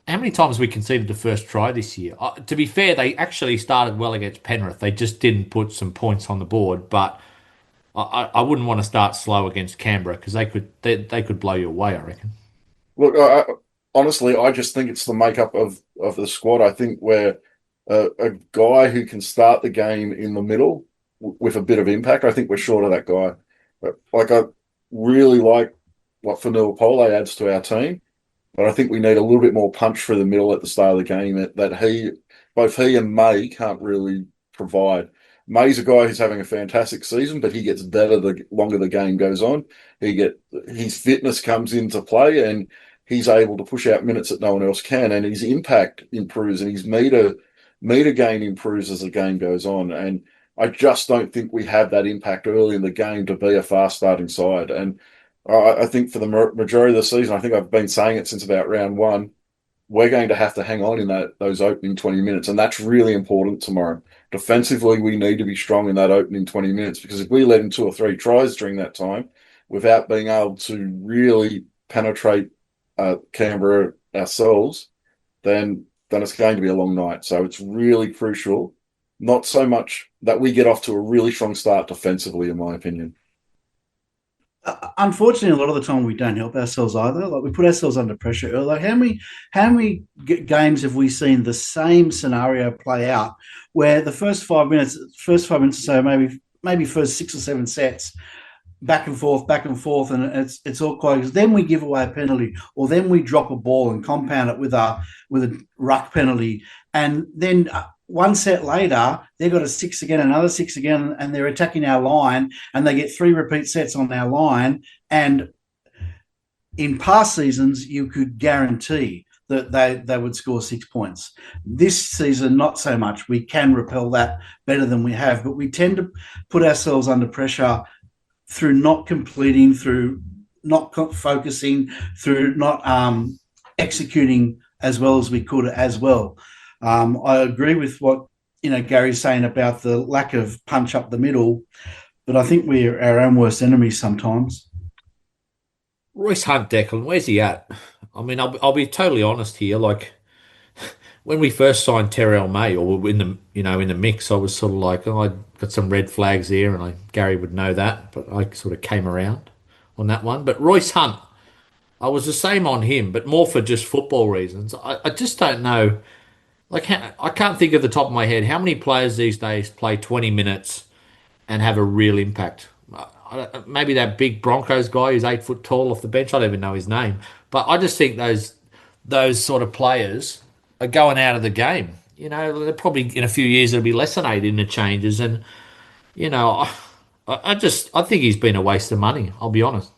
how many times we conceded the first try this year? To be fair, they actually started well against Penrith. They just didn't put some points on the board, but I wouldn't want to start slow against Canberra because they could blow you away, I reckon. Look, honestly, I just think it's the makeup of the squad. I think we're a guy who can start the game in the middle with a bit of impact. I think we're short of that guy. But, like, I really like what Fanua Pole adds to our team, but I think we need a little bit more punch through the middle at the start of the game that both he and May can't really provide. May's a guy who's having a fantastic season, but he gets better the longer the game goes on. His fitness comes into play, and he's able to push out minutes that no one else can, and his impact improves, and his meter gain improves as the game goes on. And I just don't think we have that impact early in the game to be a fast starting side. And I think for the majority of the season, I think I've been saying it since about round one, we're going to have to hang on in those opening 20 minutes. And that's really important tomorrow. Defensively, we need to be strong in that opening 20 minutes, because if we let in 2 or 3 tries during that time without being able to really penetrate Canberra ourselves, then it's going to be a long night. So it's really crucial, not so much that we get off to a really strong start defensively, in my opinion. Unfortunately, a lot of the time we don't help ourselves either. Like, we put ourselves under pressure early. Like, how many games have we seen the same scenario play out, where the first 5 minutes or so, maybe first 6 or 7 sets, back and forth, and it's all quite. Then we give away a penalty, or then we drop a ball and compound it with a ruck penalty, and then one set later they've got a 6 again, another 6 again, and they're attacking our line, and they get 3 repeat sets on our line. And in past seasons, you could guarantee that they would score 6 points. This season, not so much. We can repel that better than we have, but we tend to put ourselves under pressure through not completing, through not focusing, through not executing as well as we could as well. I agree with what Gary's saying about the lack of punch up the middle, but I think we're our own worst enemies sometimes. Royce Hunt, Declan, where's he at? I mean, I'll be totally honest here. Like, when we first signed Terrell May, or were in the mix, I was sort of like, oh, I got some red flags here, and Gary would know that, but I sort of came around on that one. But Royce Hunt, I was the same on him, but more for just football reasons. I just don't know. Like, I can't think of the top of my head how many players these days play 20 minutes and have a real impact. Maybe that big Broncos guy who's 8 foot tall off the bench. I don't even know his name, but I just think those sort of players are going out of the game. They're probably in a few years there'll be less than 8 interchanges, and I think he's been a waste of money. I'll be honest.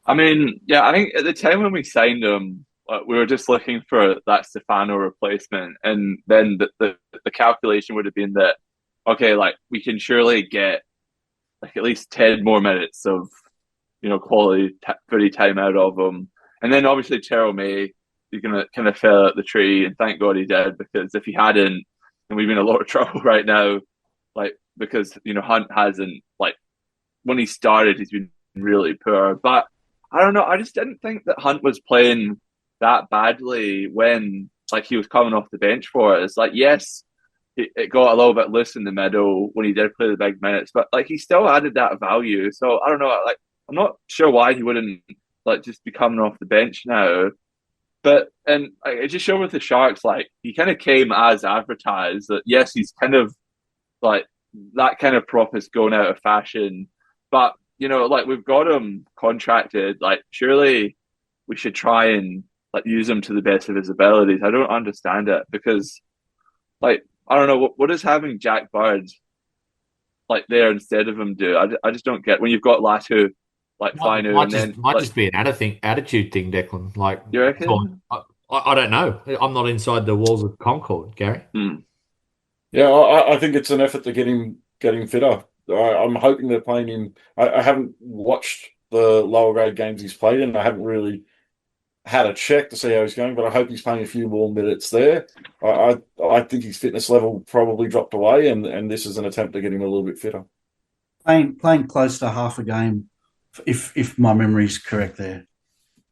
I mean, yeah, I think at the time when we signed him, we were just looking for that Stefano replacement, and then the calculation would have been that, okay, like, we can surely get like at least 10 more minutes of quality footy time out of him, and then obviously Terrell May, he's gonna kind of fell out the tree, and thank God he did, because if he hadn't, then we'd be in a lot of trouble right now. Like, because Hunt hasn't, like, when he started, he's been really poor, but I don't know. I just didn't think that Hunt was playing that badly when, like, he was coming off the bench for us. Like, yes, it got a little bit loose in the middle when he did play the big minutes, but like, he still added that value. So I don't know. Like, I'm not sure why he wouldn't, like, just be coming off the bench now. But and it just showed with the Sharks, like, he kind of came as advertised. That yes, he's kind of like that kind of prop is going out of fashion, but like, we've got him contracted. Like, surely we should try and, like, use him to the best of his abilities. I don't understand it, because, like, I don't know, what does having Jack Bird, like, there instead of him do? I just don't get, when you've got Latu, like, Fainu, and then might just be an attitude thing, Declan. Like, you reckon? I don't know. I'm not inside the walls of Concord, Gary. Yeah, I think it's an effort to get him fitter. I'm hoping they're playing him. I haven't watched the lower grade games he's played in. I haven't really had a check to see how he's going, but I hope he's playing a few more minutes there. I think his fitness level probably dropped away, and this is an attempt to get him a little bit fitter. Playing close to half a game, if my memory is correct there.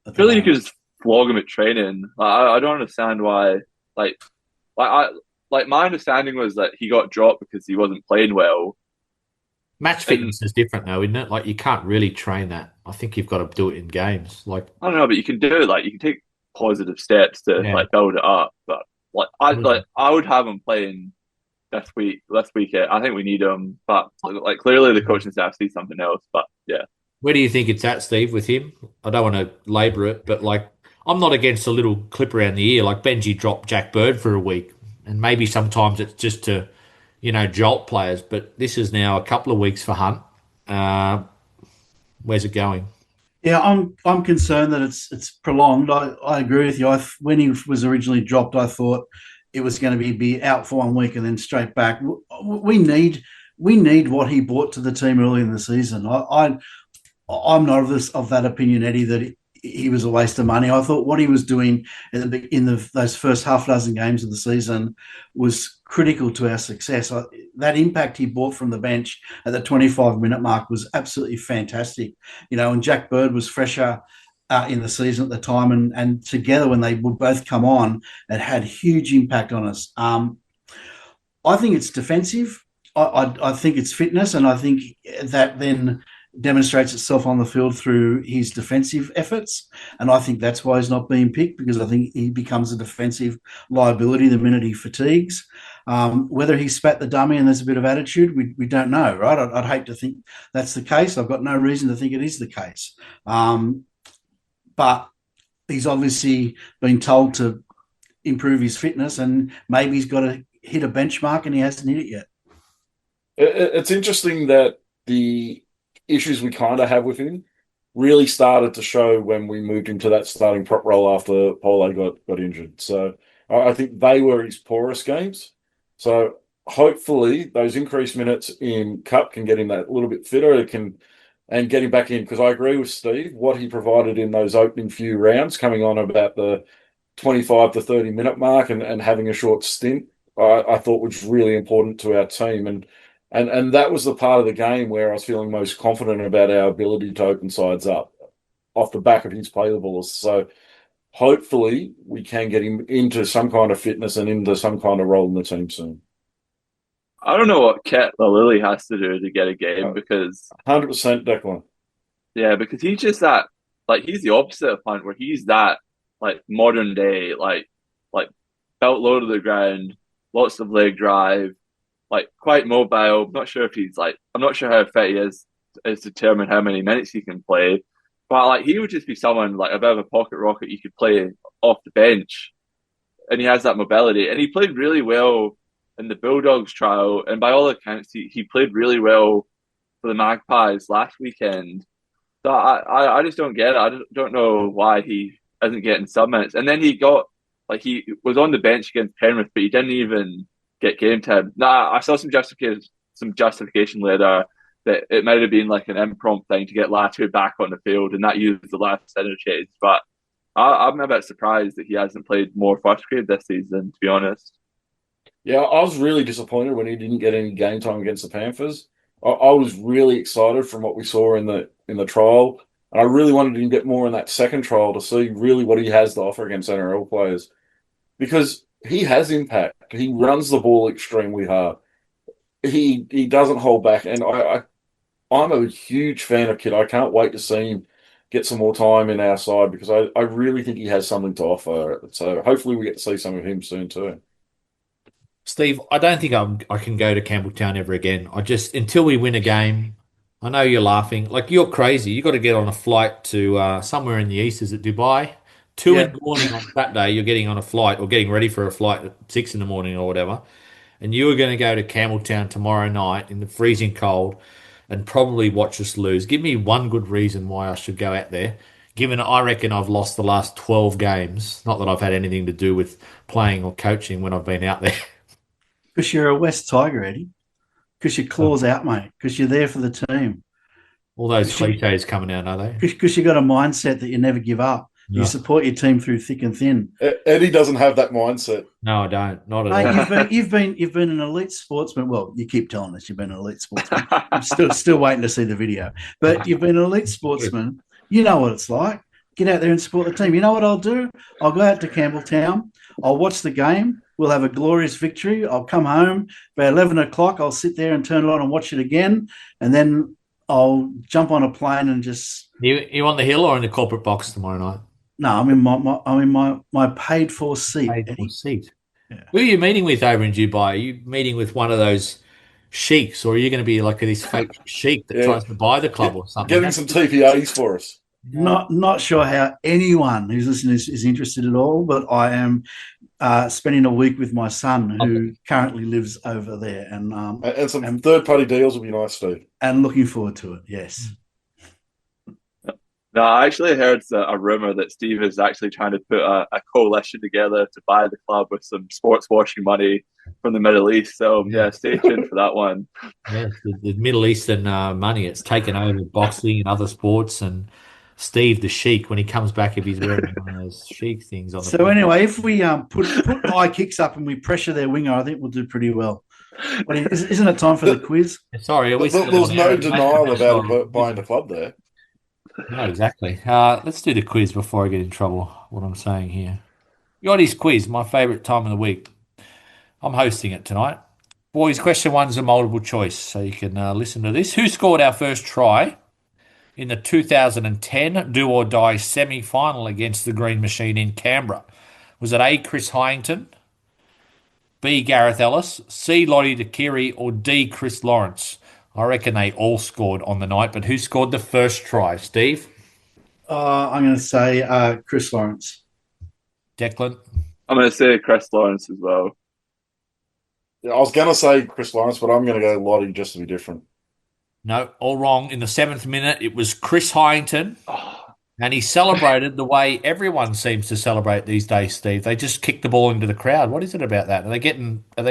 I feel like you could just flog him at training. I don't understand why. Like my understanding was that he got dropped because he wasn't playing well. Match fitness is different though, isn't it? Like you can't really train that. I think you've got to do it in games. Like I don't know, but you can do it. Like you can take positive steps to like build it up. But I would have him playing this week. I think we need him. But like clearly the coaching staff sees something else. But yeah. Where do you think it's at, Steve, with him? I don't want to labour it, but like I'm not against a little clip around the ear. Like Benji dropped Jack Bird for a week, and maybe sometimes it's just to, jolt players. But this is now a couple of weeks for Hunt. Where's it going? Yeah, I'm concerned that it's prolonged. I agree with you. When he was originally dropped, I thought it was going to be out for 1 week and then straight back. We need what he brought to the team early in the season. I'm not of that opinion, Eddie, that he was a waste of money. I thought what he was doing in those first half dozen games of the season was critical to our success. That impact he brought from the bench at the 25-minute mark was absolutely fantastic. And Jack Bird was fresher in the season at the time, and together when they would both come on, it had huge impact on us. I think it's defensive. I think it's fitness, and I think that then demonstrates itself on the field through his defensive efforts. And I think that's why he's not being picked, because I think he becomes a defensive liability the minute he fatigues. Whether he spat the dummy and there's a bit of attitude, we don't know, right? I'd hate to think that's the case. I've got no reason to think it is the case. But he's obviously been told to improve his fitness, and maybe he's got to hit a benchmark and he hasn't hit it yet. It's interesting that the issues we kind of have with him really started to show when we moved into that starting prop role after Polo got injured. So I think they were his poorest games. So hopefully those increased minutes in Cup can get him that little bit fitter and get him back in. Because I agree with Steve, what he provided in those opening few rounds, coming on about the 25 to 30 minute mark and having a short stint, I thought was really important to our team. And that was the part of the game where I was feeling most confident about our ability to open sides up off the back of his playables. So hopefully we can get him into some kind of fitness and into some kind of role in the team soon. I don't know what Ket Lily has to do to get a game, because 100% Declan. Yeah, because he's just that, like, he's the opposite of Hunt, where he's that, like, modern day, like belt low to the ground, lots of leg drive, like quite mobile. I'm not sure how fit he is to determine how many minutes he can play. But like he would just be someone like a bit of a pocket rocket you could play off the bench. And he has that mobility. And he played really well in the Bulldogs trial. And by all accounts, he played really well for the Magpies last weekend. So I just don't get it. I don't know why he isn't getting some minutes. And then he was on the bench against Penrith, but he didn't even get game time. I saw some justification later that it might have been like an impromptu thing to get Latu back on the field, and that used the last interchange. But I'm a bit surprised that he hasn't played more first grade this season, to be honest. Yeah, I was really disappointed when he didn't get any game time against the Panthers. I was really excited from what we saw in the trial, and I really wanted him to get more in that second trial to see really what he has to offer against NRL players, because he has impact. He runs the ball extremely hard. He doesn't hold back, and I'm a huge fan of Kid. I can't wait to see him get some more time in our side, because I really think he has something to offer. So hopefully we get to see some of him soon too. Steve, I don't think I can go to Campbelltown ever again. Until we win a game. I know you're laughing. Like, you're crazy. You got to get on a flight to somewhere in the east. Is it Dubai? 2 in the morning on Saturday, you're getting on a flight or getting ready for a flight at 6 in the morning or whatever. And you are going to go to Campbelltown tomorrow night in the freezing cold and probably watch us lose. Give me one good reason why I should go out there, given I reckon I've lost the last 12 games. Not that I've had anything to do with playing or coaching when I've been out there. Because you're a West Tiger, Eddie. Because your claws out, mate. Because you're there for the team. All those cliches coming out, are they? Because you've got a mindset that you never give up. You No. support your team through thick and thin. Eddie doesn't have that mindset. No, I don't. Not at Mate, all. you've been an elite sportsman. Well, you keep telling us you've been an elite sportsman. I'm still waiting to see the video. But you've been an elite sportsman. You know what it's like. Get out there and support the team. You know what I'll do? I'll go out to Campbelltown. I'll watch the game. We'll have a glorious victory. I'll come home by 11 o'clock. I'll sit there and turn it on and watch it again. And then I'll jump on a plane and just. You on the hill or in the corporate box tomorrow night? No, I'm in my paid for seat. Paid for seat. Yeah. Who are you meeting with over in Dubai? Are you meeting with one of those sheiks, or are you going to be like this fake sheik that tries to buy the club or something? Getting some TPAs for us. Not sure how anyone who's listening is interested at all, but I am spending a week with my son who currently lives over there, And some third-party deals will be nice, Steve. and looking forward to it. Yes. No, I actually heard a rumor that Steve is actually trying to put a coalition together to buy the club with some sports washing money from the Middle East. So yeah, stay tuned for that one. Yeah, the Middle Eastern money, it's taken over boxing and other sports. And Steve, the sheik, when he comes back, if he's wearing one of those sheik things on. So anyway, if we put high kicks up and we pressure their winger, I think we'll do pretty well. Isn't it time for the quiz? Sorry, are we There's still on no air? denial about buying the club there. No, exactly. Let's do the quiz before I get in trouble. What I'm saying here. Yachty's quiz, my favourite time of the week. I'm hosting it tonight. Boys, question one's a multiple choice, so you can listen to this. Who scored our first try in the 2010 do or die semi-final against the Green Machine in Canberra? Was it A, Chris Hyington, B, Gareth Ellis, C, Lottie Dakiri, or D, Chris Lawrence? I reckon they all scored on the night, but who scored the first try? Steve? I'm going to say Chris Lawrence. Declan? I'm going to say Chris Lawrence as well. Yeah, I was going to say Chris Lawrence, but I'm going to go Lottie just to be different. No, all wrong. In the 7th minute, it was Chris Hyington, and he celebrated the way everyone seems to celebrate these days, Steve. They just kick the ball into the crowd. What is it about that? Are they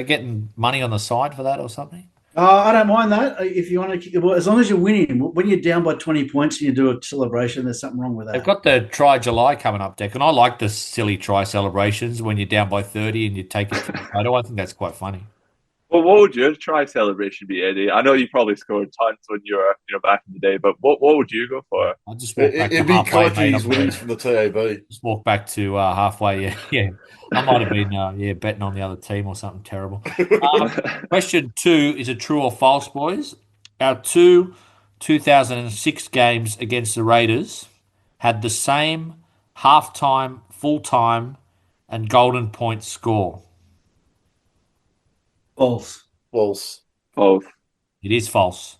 getting money on the side for that or something? I don't mind that. If you want to kick the ball, as long as you're winning. When you're down by 20 points and you do a celebration, there's something wrong with that. They've got the Try July coming up, Deck, and I like the silly try celebrations when you're down by 30 and you take it to the photo. I think that's quite funny. Well, what would your try celebration be, Eddie? I know you probably scored tons when you were back in the day, but what would you go for? I just walk back It'd to be halfway. Kaiji's winnings from the TAB. Just walk back to halfway. Yeah. I might have been betting on the other team or something terrible. Question 2 is a true or false, boys. Our 2006 games against the Raiders had the same halftime, full-time, and golden point score. False. False. Both. It is false.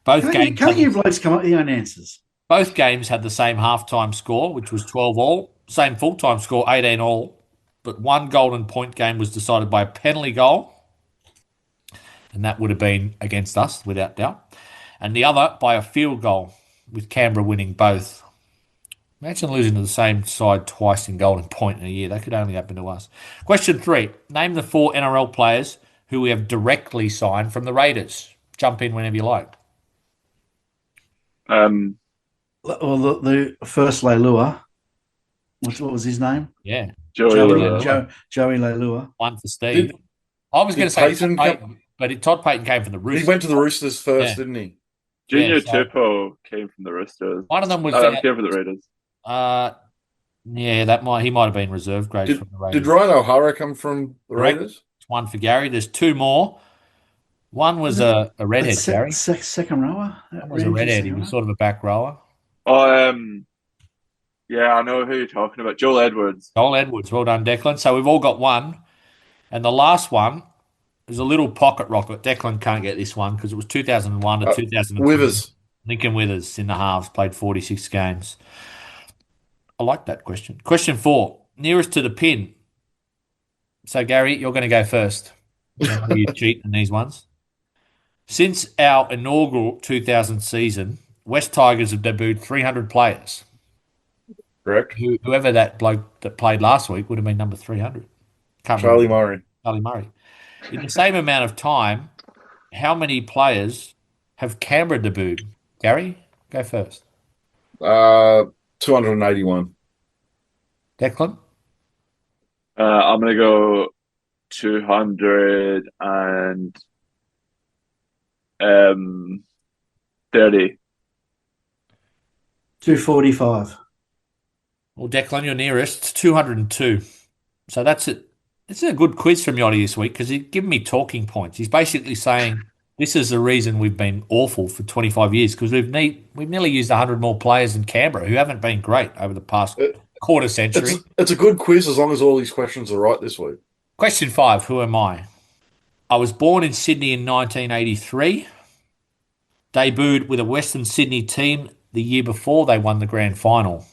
Can't you blokes come up with your own answers? Both games had the same halftime score, which was 12 all. Same full-time score, 18 all. But one golden point game was decided by a penalty goal, and that would have been against us, without doubt. And the other by a field goal, with Canberra winning both. Imagine losing to the same side twice in golden point in a year. That could only happen to us. Question 3. Name the 4 NRL players who we have directly signed from the Raiders. Jump in whenever you like. Well, the first Leilua. What was his name? Yeah. Joey Leilua. One for Steve. I was going to say Todd Payton, but Todd Payton came from the Roosters. He went to the Roosters first, didn't he? Junior Tupou came from the Roosters. One of them was came from the Raiders. He might have been reserve grade from the Raiders. Did Ryan O'Hara come from the Raiders? One for Gary. There's 2 more. One was a redhead, Gary. Second rower? One was a redhead. He was sort of a back rower. Yeah, I know who you're talking about. Joel Edwards. Joel Edwards. Well done, Declan. So we've all got one. And the last one is a little pocket rocket. Declan can't get this one because it was 2001 to 2002. Withers. Lincoln Withers in the halves, played 46 games. I like that question. Question 4. Nearest to the pin. So, Gary, you're going to go first. I know you cheat in these ones. Since our inaugural 2000 season, West Tigers have debuted 300 players. Correct. Whoever that bloke that played last week would have been number 300. Charlie Murray. Charlie Murray. In the same amount of time, how many players have Canberra debuted? Gary, go first. 281. Declan? I'm going to go 230. 245. Well, Declan, you're nearest, 202. So that's it. It's a good quiz from Yachty this week because he's given me talking points. He's basically saying this is the reason we've been awful for 25 years because we've nearly used 100 more players in Canberra who haven't been great over the past quarter century. It's a good quiz as long as all these questions are right this week. Question 5, who am I? I was born in Sydney in 1983. Debuted with a Western Sydney team the year before they won the grand final.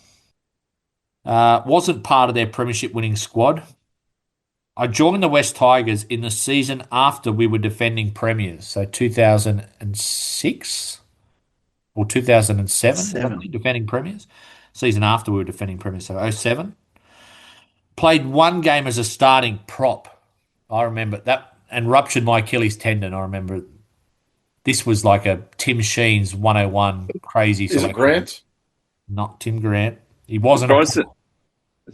Wasn't part of their premiership winning squad. I joined the West Tigers in the season after we were defending premiers, so 2006 or 2007, defending premiers. Season after we were defending premiers, so 07. Played one game as a starting prop. I remember that, and ruptured my Achilles tendon. I remember this was like a Tim Sheen's 101 crazy. Is it Grant? Not Tim Grant. He wasn't. Is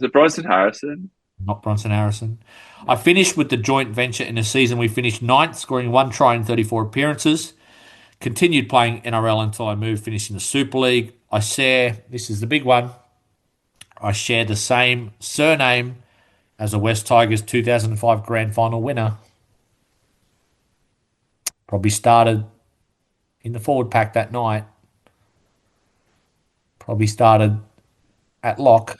it Bronson Harrison? Not Bronson Harrison. I finished with the joint venture in the season. We finished 9th, scoring 1 try in 34 appearances. Continued playing NRL until I moved, finishing the Super League. This is the big one, I share the same surname as the West Tigers 2005 grand final winner. Probably started in the forward pack that night. Probably started at lock.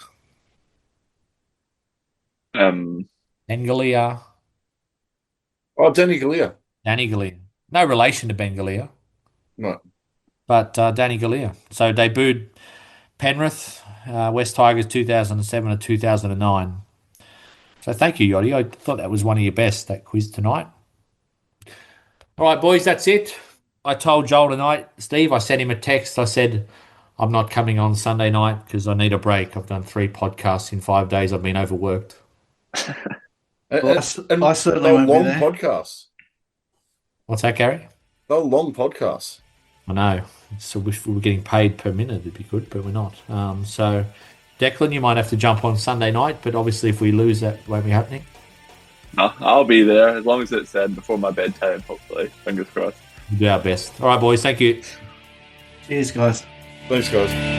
Bengalia. Oh, Danny Galea. Danny Galea. No relation to Bengalia. No. But Danny Galea. So debuted Penrith, West Tigers 2007 to 2009. So thank you, Yachty. I thought that was one of your best, that quiz tonight. All right, boys, that's it. I told Joel tonight, Steve, I sent him a text. I said, I'm not coming on Sunday night because I need a break. I've done 3 podcasts in 5 days. I've been overworked. I certainly won't long be there. podcasts. What's that, Gary? They're long podcasts. I know. So if we were getting paid per minute, it'd be good, but we're not. So, Declan, you might have to jump on Sunday night, but obviously if we lose, that won't be happening. No, I'll be there as long as it's said before my bedtime, hopefully. Fingers crossed. We'll do our best. All right, boys. Thank you. Cheers, guys. Thanks, guys.